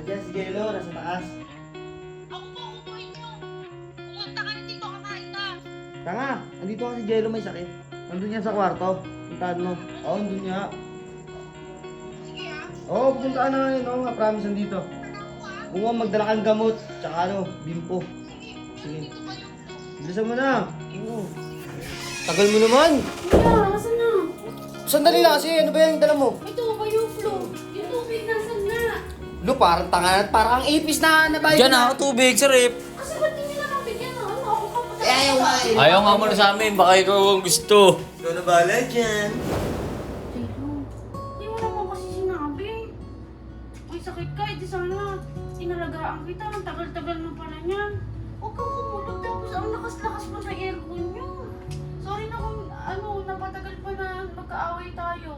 Andiyan si Jello, nasa taas. Ako po, upuin nyo. Pumunta ka na dito, kakain ka. Tanga, andito ka si Jello may sakit. Nandun yan sa kwarto. Puntaan mo. Oo, nandun niya. Sige ah. Oo, pupuntaan na yun. Oo nga, promise nandito. Oo, magdala kang gamot. Tsaka ano, bimpo. Sige. Dito ba yung Bilisan mo na. Oo. Tagal mo naman. Kuya, asan na? Sandali lang kasi. Ano ba yung dala mo? Ito ba yung flow? Yung tubig nasan na? Lo, parang tanga. Parang ang ipis na nabayad Diyan ako tubig sa rep. Kasi ba't hindi nila nabigyan na? Ano ako kapatid? ayaw nga eh. Ayaw nga muna sa amin, baka ikaw ang gusto. Ikaw na bahala dyan. Jello, di mo naman kasi sinabi. May sakit ka, edi sana inalagaan kita. Ang tagal-tagal na pala niyan. Huwag kang kumulog tapos ang lakas-lakas pa ng aircon niyo. Sorry na kung napatagal pa na magkaaway tayo.